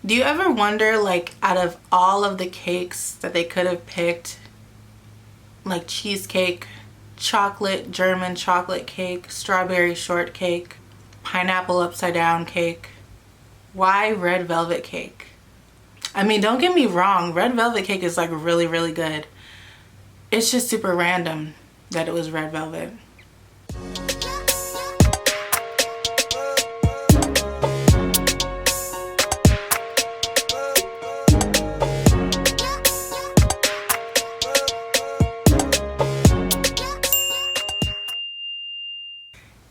Do you ever wonder, like, out of all of the cakes that they could have picked, like cheesecake, chocolate, German chocolate cake, strawberry shortcake, pineapple upside down cake, why red velvet cake? I mean, don't get me wrong, red velvet cake is like really, really good. It's just super random that it was red velvet.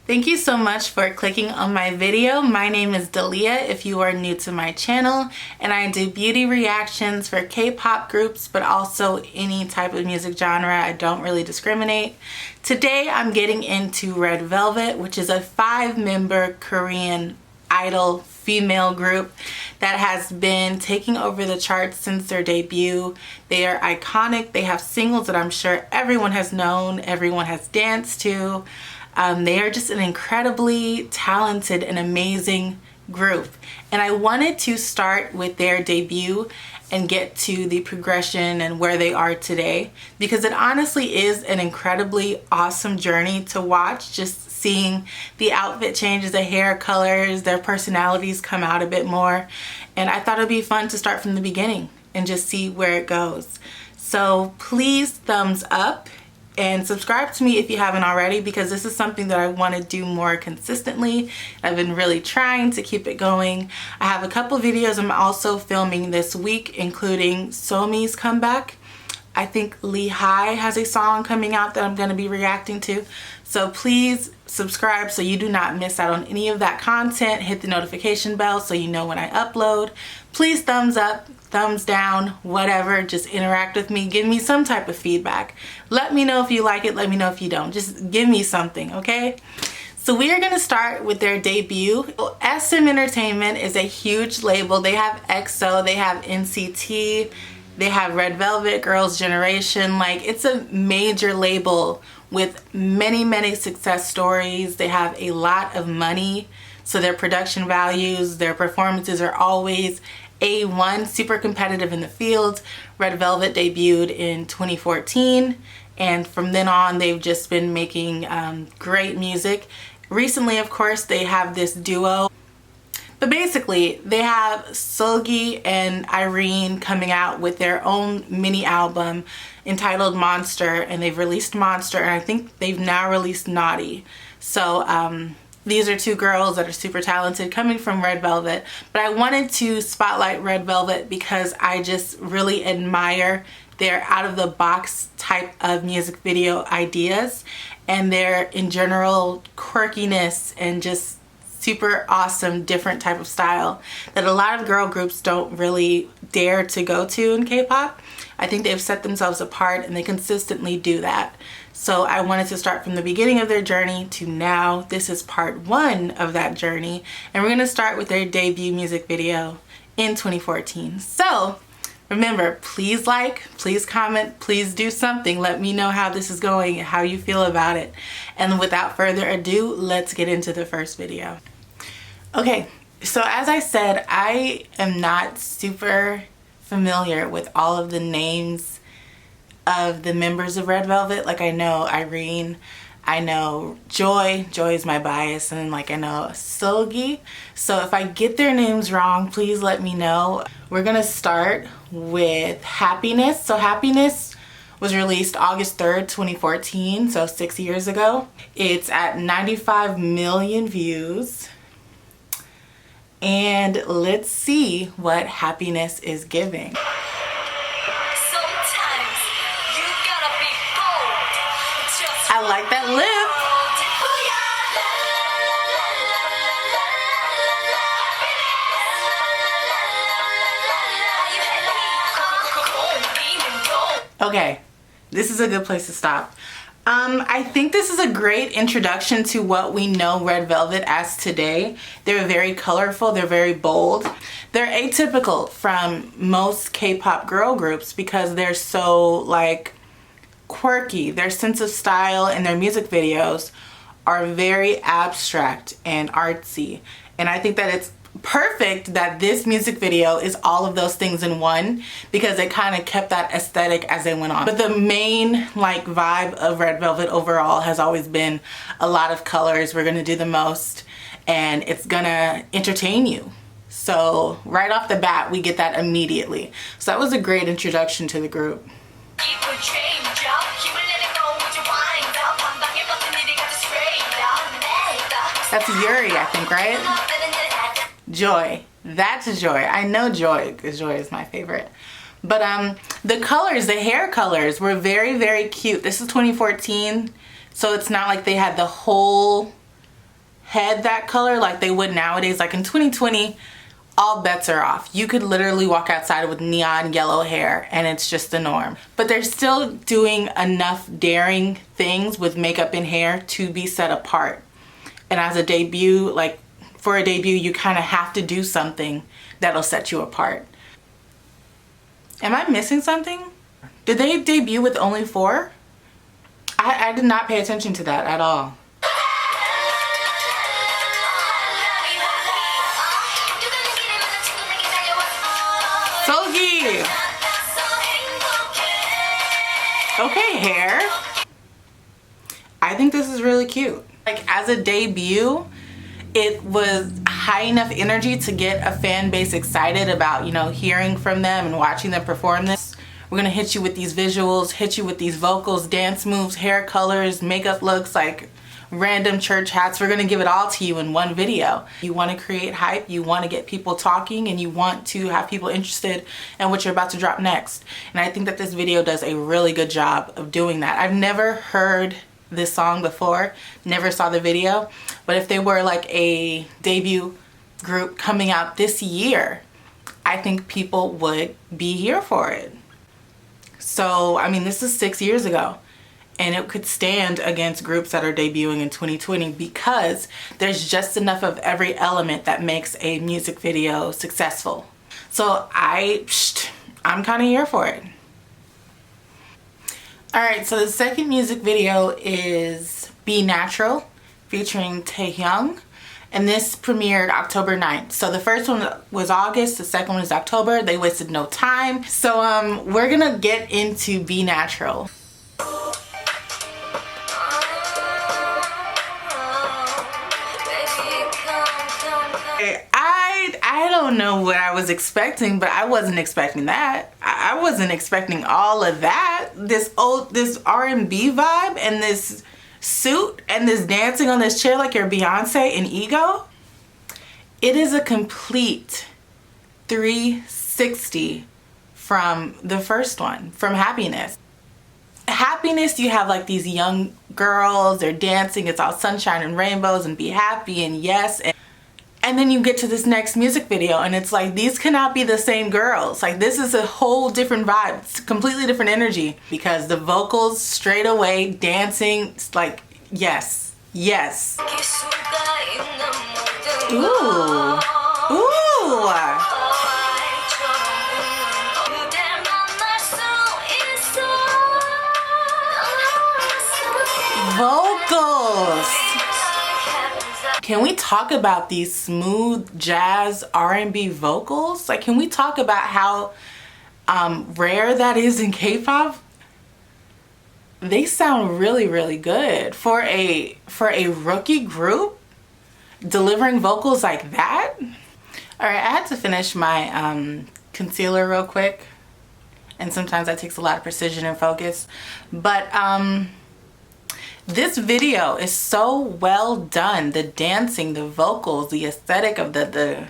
Thank you so much for clicking on my video. My name is Dalia if you are new to my channel, and I do beauty reactions for K-pop groups, but also any type of music genre. I don't really discriminate. Today I'm getting into Red Velvet, which is a 5-member Korean idol female group that has been taking over the charts since their debut. They are iconic. They have singles that I'm sure everyone has known, everyone has danced to. They are just an incredibly talented and amazing group. And I wanted to start with their debut and get to the progression and where they are today, because it honestly is an incredibly awesome journey to watch, just seeing the outfit changes, the hair colors, their personalities come out a bit more. And I thought it'd be fun to start from the beginning and just see where it goes. So please thumbs up and subscribe to me if you haven't already, because this is something that I want to do more consistently. I've been really trying to keep it going. I have a couple videos I'm also filming this week, including Somi's comeback. I think Lee Hi has a song coming out that I'm going to be reacting to. So please subscribe so you do not miss out on any of that content. Hit the notification bell so you know when I upload. Please thumbs up, thumbs down, whatever. Just interact with me. Give me some type of feedback. Let me know if you like it. Let me know if you don't. Just give me something, okay? So we are going to start with their debut. SM Entertainment is a huge label. They have EXO, they have NCT, they have Red Velvet, Girls' Generation. Like, it's a major label with many, many success stories. They have a lot of money, so their production values, their performances are always A1, super competitive in the field. Red Velvet debuted in 2014, and from then on they've just been making great music. Recently, of course, they have this duo. But basically, they have Seulgi and Irene coming out with their own mini album entitled Monster, and they've released Monster, and I think they've now released Naughty. So these are two girls that are super talented coming from Red Velvet. But I wanted to spotlight Red Velvet because I just really admire their out-of-the-box type of music video ideas and their, in general, quirkiness and just super awesome different type of style that a lot of girl groups don't really dare to go to in K-pop. I think they've set themselves apart and they consistently do that. So I wanted to start from the beginning of their journey to now. This is part 1 of that journey, and we're going to start with their debut music video in 2014. So remember, please like, please comment, please do something. Let me know how this is going and how you feel about it. And without further ado, let's get into the first video. Okay, so as I said, I am not super familiar with all of the names of the members of Red Velvet. Like, I know Irene, I know Joy is my bias, and like I know Seulgi. So if I get their names wrong, please let me know. We're gonna start with Happiness. So Happiness was released August 3rd, 2014, so 6 years ago. It's at 95 million views. And let's see what Happiness is giving. I like that lip. Okay, this is a good place to stop. I think this is a great introduction to what we know Red Velvet as today. They're very colorful, they're very bold. They're atypical from most K-pop girl groups because they're so like quirky. Their sense of style and their music videos are very abstract and artsy. And I think that it's perfect that this music video is all of those things in one, because it kind of kept that aesthetic as they went on. But the main like vibe of Red Velvet overall has always been a lot of colors. We're gonna do the most and it's gonna entertain you. So right off the bat, we get that immediately. So that was a great introduction to the group. That's Yuri, I think, right? Joy. That's Joy. I know Joy, because Joy is my favorite. But the colors, the hair colors were very, very cute. This is 2014, so it's not like they had the whole head that color like they would nowadays. Like in 2020, all bets are off. You could literally walk outside with neon yellow hair and it's just the norm. But they're still doing enough daring things with makeup and hair to be set apart. And as a debut, like for a debut, you kind of have to do something that'll set you apart. Am I missing something? Did they debut with only 4? I did not pay attention to that at all. Sogi! Okay, hair. I think this is really cute. Like as a debut, it was high enough energy to get a fan base excited about, you know, hearing from them and watching them perform this. We're gonna hit you with these visuals, hit you with these vocals, dance moves, hair colors, makeup looks, like random church hats. We're gonna give it all to you in one video. You wanna create hype, you wanna get people talking, and you want to have people interested in what you're about to drop next. And I think that this video does a really good job of doing that. I've never heard this song before, never saw the video, but if they were like a debut group coming out this year, I think people would be here for it. So I mean, this is 6 years ago and it could stand against groups that are debuting in 2020 because there's just enough of every element that makes a music video successful. So I'm kind of here for it. Alright, so the second music video is Be Natural featuring Taehyung, and this premiered October 9th. So the first one was August, the second one is October. They wasted no time. So we're gonna get into Be Natural. I don't know what I was expecting, but I wasn't expecting that. I wasn't expecting all of that. This R&B vibe and this suit and this dancing on this chair like you're Beyonce in Ego. It is a complete 360 from the first one, from Happiness. Happiness, you have like these young girls, they're dancing, it's all sunshine and rainbows and be happy and yes. And then you get to this next music video and it's like, these cannot be the same girls. Like this is a whole different vibe. It's completely different energy because the vocals straight away, dancing, it's like, yes, yes. Ooh, ooh. Vocals. Can we talk about these smooth jazz R&B vocals? Like, can we talk about how rare that is in K-pop? They sound really, really good for a rookie group delivering vocals like that. All right, I had to finish my concealer real quick, and sometimes that takes a lot of precision and focus, but this video is so well done. The dancing, the vocals, the aesthetic of the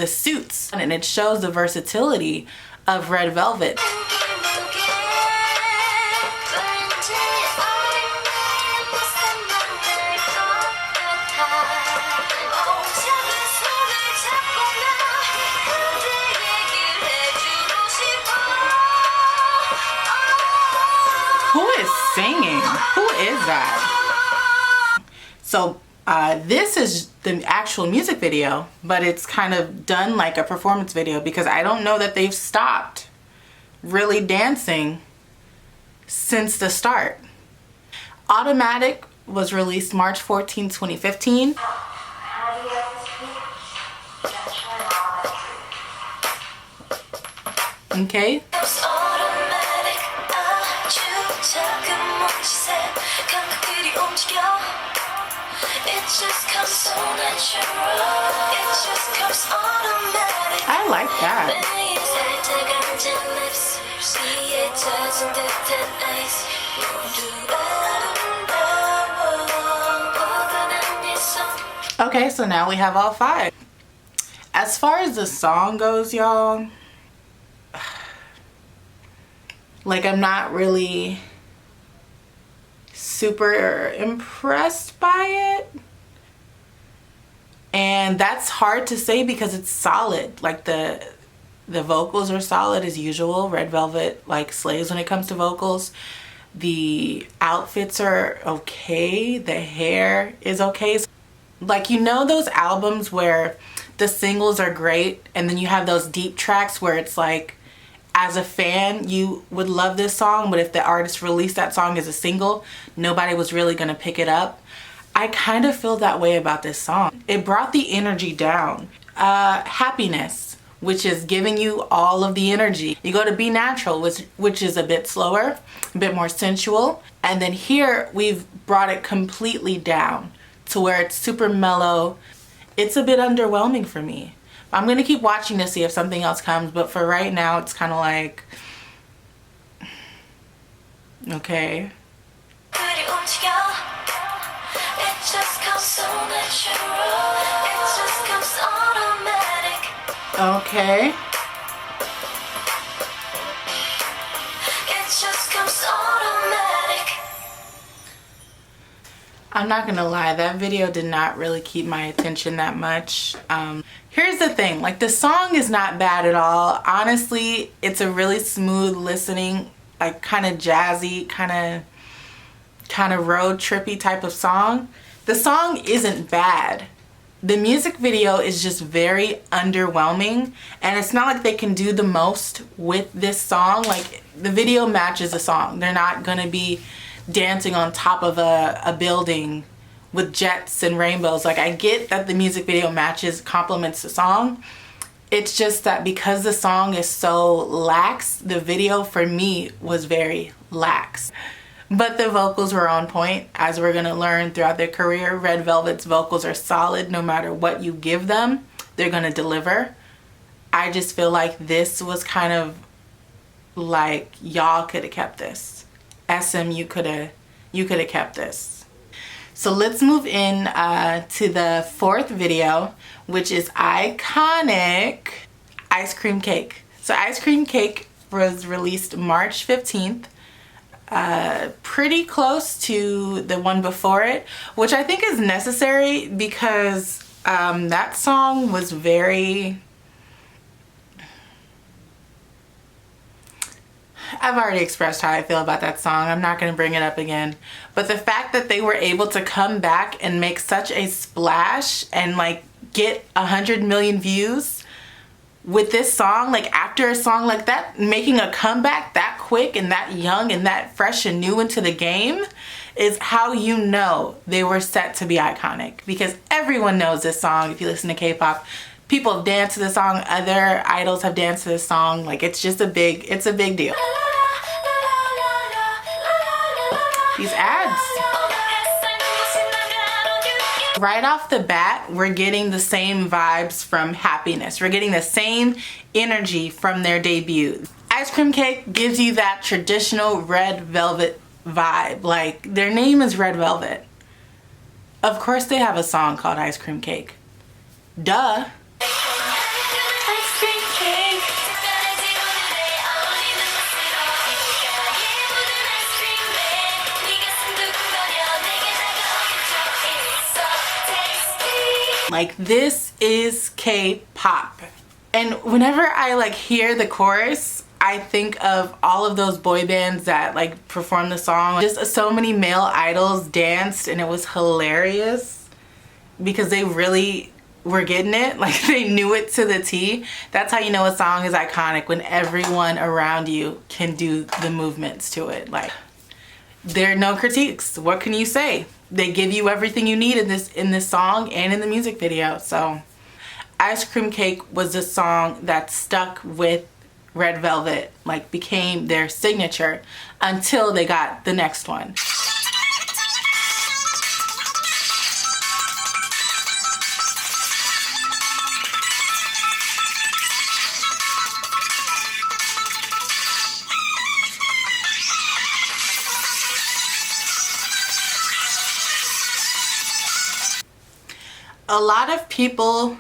suits, and it shows the versatility of Red Velvet. Who is singing? Who is that? So this is the actual music video, but it's kind of done like a performance video because I don't know that they've stopped really dancing since the start. Automatic was released March 14, 2015. Okay. I like that. Okay, so now we have all 5. As far as the song goes, y'all, like, I'm not really super impressed by it. And that's hard to say because it's solid. Like, the vocals are solid as usual. Red Velvet, like, slays when it comes to vocals. The outfits are okay. The hair is okay. Like, you know those albums where the singles are great and then you have those deep tracks where it's like, as a fan, you would love this song, but if the artist released that song as a single, nobody was really gonna pick it up. I kind of feel that way about this song. It brought the energy down. Happiness, which is giving you all of the energy. You go to Be Natural, which is a bit slower, a bit more sensual. And then here, we've brought it completely down to where it's super mellow. It's a bit underwhelming for me. I'm gonna keep watching to see if something else comes, but for right now, it's kind of like, okay. Okay. I'm not gonna lie, that video did not really keep my attention that much. Here's the thing, like, the song is not bad at all. Honestly, it's a really smooth listening, like, kind of jazzy, kind of road trippy type of song. The song isn't bad. The music video is just very underwhelming, and it's not like they can do the most with this song. Like, the video matches the song. They're not gonna be dancing on top of a building with jets and rainbows. Like, I get that the music video complements the song. It's just that because the song is so lax, the video for me was very lax. But the vocals were on point, as we're gonna learn throughout their career. Red Velvet's vocals are solid. No matter what you give them, they're gonna deliver. I just feel like this was kind of like, y'all could have kept this. SM, you could have kept this. So let's move in to the 4th video, which is Iconic Ice Cream Cake. So Ice Cream Cake was released March 15th. Pretty close to the one before it, which I think is necessary because that song was very... I've already expressed how I feel about that song. I'm not going to bring it up again. But the fact that they were able to come back and make such a splash and like get 100 million views with this song, like after a song like that, making a comeback that quick and that young and that fresh and new into the game, is how you know they were set to be iconic. Because everyone knows this song. If you listen to K-pop, people have danced to this song, other idols have danced to this song. Like, it's just a big deal. These ads. Right off the bat, we're getting the same vibes from Happiness. We're getting the same energy from their debut. Ice Cream Cake gives you that traditional Red Velvet vibe. Like, their name is Red Velvet. Of course they have a song called Ice Cream Cake. Duh. Ice cream cake. Like, this is K-pop. And whenever I like hear the chorus, I think of all of those boy bands that like perform the song. Just so many male idols danced, and it was hilarious because they really were getting it. Like, they knew it to the T. That's how you know a song is iconic, when everyone around you can do the movements to it. Like, there are no critiques. What can you say? They give you everything you need in this song and in the music video. So Ice Cream Cake was a song that stuck with Red Velvet like became their signature until they got the next one. A lot of people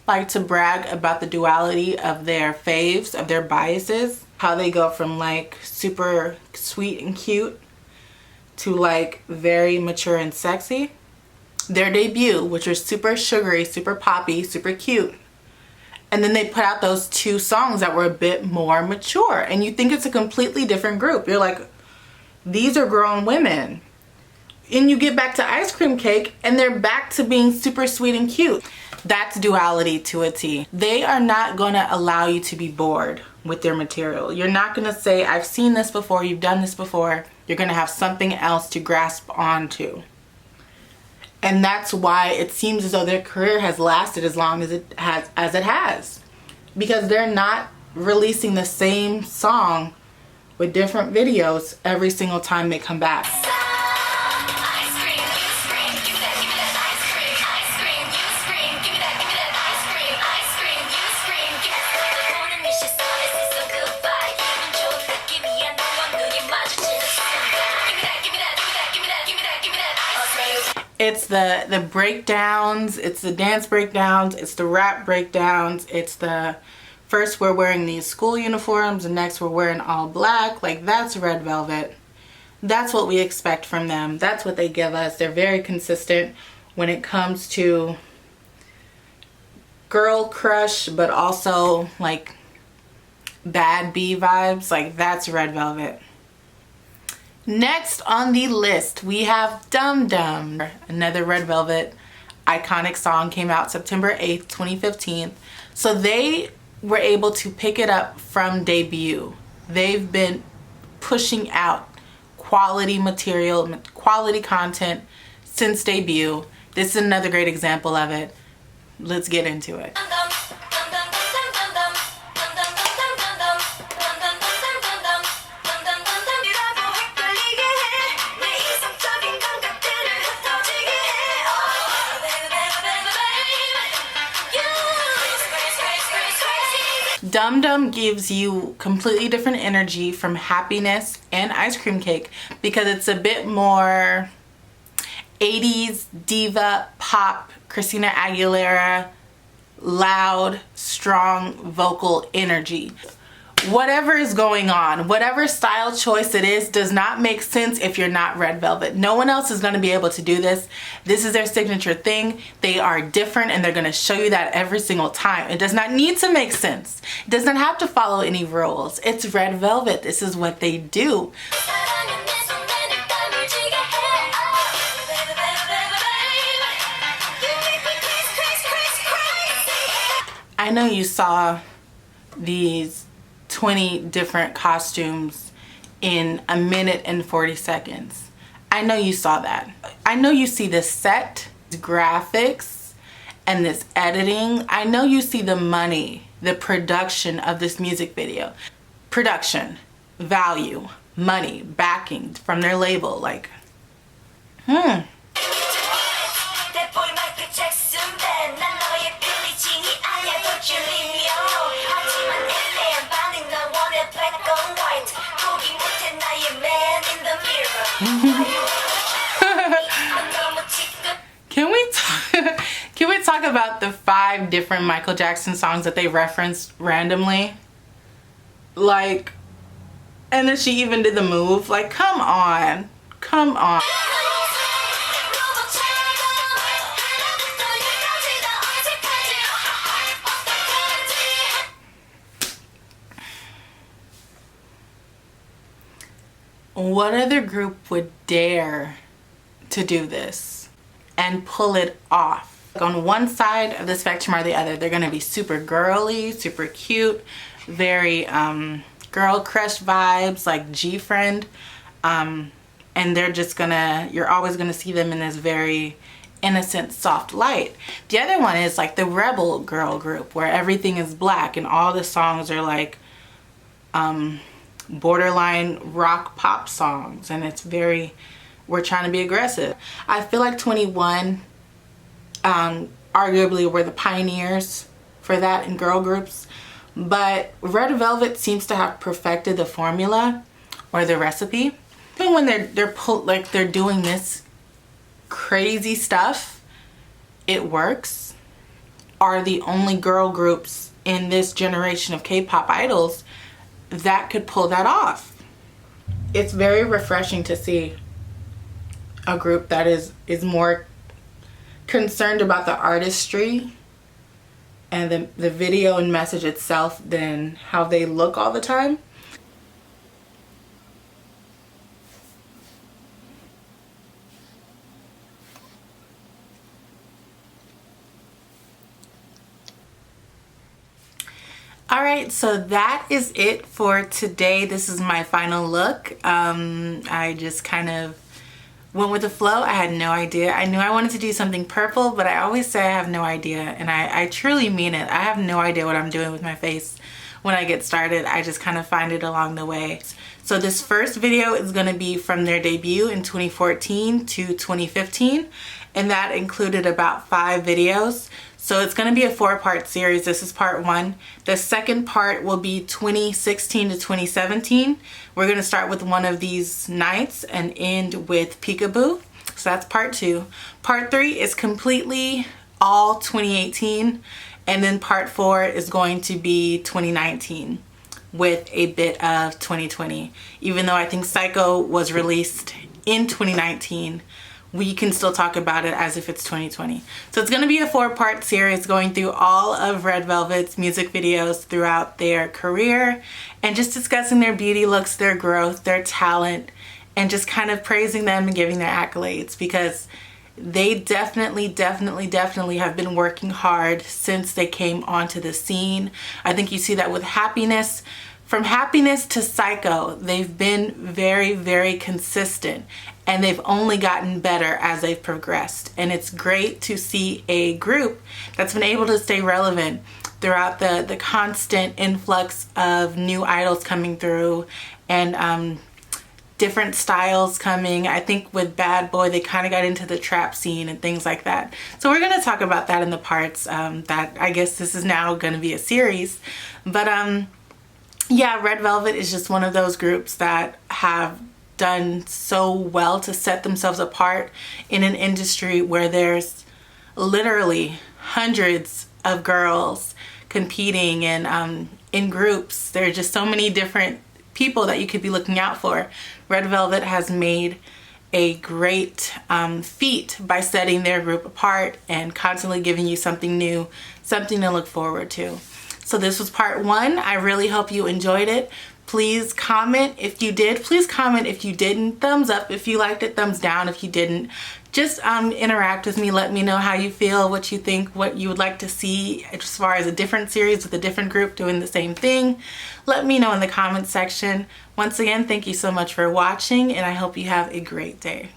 like to brag about the duality of their faves, of their biases, how they go from like super sweet and cute to like very mature and sexy. Their debut, which was super sugary, super poppy, super cute, and then they put out those two songs that were a bit more mature, and you think it's a completely different group. You're like, these are grown women. And you get back to Ice Cream Cake and they're back to being super sweet and cute. That's duality to a T. They are not gonna allow you to be bored with their material. You're not gonna say, I've seen this before, you've done this before. You're gonna have something else to grasp onto. And that's why it seems as though their career has lasted as long as it has. Because they're not releasing the same song with different videos every single time they come back. It's the breakdowns, it's the dance breakdowns, it's the rap breakdowns, it's the first we're wearing these school uniforms and next we're wearing all black. Like, that's Red Velvet. That's what we expect from them. That's what they give us. They're very consistent when it comes to girl crush, but also like bad B vibes. Like, that's Red Velvet. Next on the list, we have Dum Dum. Another Red Velvet iconic song, came out September 8th, 2015. So they were able to pick it up from debut. They've been pushing out quality material, quality content since debut. This is another great example of it. Let's get into it. Dum Dum gives you completely different energy from Happiness and Ice Cream Cake because it's a bit more 80s diva pop, Christina Aguilera, loud, strong vocal energy. Whatever is going on, whatever style choice it is, does not make sense if you're not Red Velvet. No one else is going to be able to do this. This is their signature thing. They are different and they're going to show you that every single time. It does not need to make sense. It does not have to follow any rules. It's Red Velvet. This is what they do. I know you saw these 20 different costumes in a minute and 40 seconds. I know you saw that. I know you see the set, graphics, and this editing. I know you see the money, the production of this music video. Production, value, money, backing from their label. Like, Can we talk about the 5 different Michael Jackson songs that they referenced randomly? Like, and then she even did the move. Like, come on. Come on. What other group would dare to do this and pull it off? Like, on one side of the spectrum or the other, they're gonna be super girly, super cute, very girl crush vibes, like G-Friend, and they're just gonna, you're always gonna see them in this very innocent, soft light. The other one is like the rebel girl group where everything is black and all the songs are like borderline rock pop songs, and it's very, we're trying to be aggressive. I feel like 21 arguably were the pioneers for that in girl groups, but Red Velvet seems to have perfected the formula or the recipe. Even when they're doing this crazy stuff, it works. Are the only girl groups in this generation of K-pop idols that could pull that off. It's very refreshing to see a group that is more concerned about the artistry and the video and message itself than how they look all the time. Alright, so that is it for today. This is my final look. I just kind of went with the flow. I had no idea. I knew I wanted to do something purple, but I always say I have no idea, and I truly mean it. I have no idea what I'm doing with my face when I get started. I just kind of find it along the way. So this first video is going to be from their debut in 2014 to 2015, and that included about 5 videos. So it's going to be a 4-part series. This is part 1. The second part will be 2016 to 2017. We're going to start with one of these nights and end with Peekaboo. So that's part 2. Part 3 is completely all 2018. And then part 4 is going to be 2019 with a bit of 2020. Even though I think Psycho was released in 2019, we can still talk about it as if it's 2020. So it's going to be a 4-part series going through all of Red Velvet's music videos throughout their career and just discussing their beauty looks, their growth, their talent, and just kind of praising them and giving their accolades, because they definitely have been working hard since they came onto the scene. I think you see that with Happiness. From Happiness to Psycho, they've been very consistent, and they've only gotten better as they've progressed. And it's great to see a group that's been able to stay relevant throughout the constant influx of new idols coming through and different styles coming. I think with Bad Boy, they kind of got into the trap scene and things like that. So we're going to talk about that in the parts that I guess this is now going to be a series. But yeah, Red Velvet is just one of those groups that have done so well to set themselves apart in an industry where there's literally hundreds of girls competing and in groups. There are just so many different people that you could be looking out for. Red Velvet has made a great feat by setting their group apart and constantly giving you something new, something to look forward to. So this was part 1. I really hope you enjoyed it. Please comment if you did. Please comment if you didn't. Thumbs up if you liked it. Thumbs down if you didn't. Just interact with me. Let me know how you feel, what you think, what you would like to see as far as a different series with a different group doing the same thing. Let me know in the comments section. Once again, thank you so much for watching, and I hope you have a great day.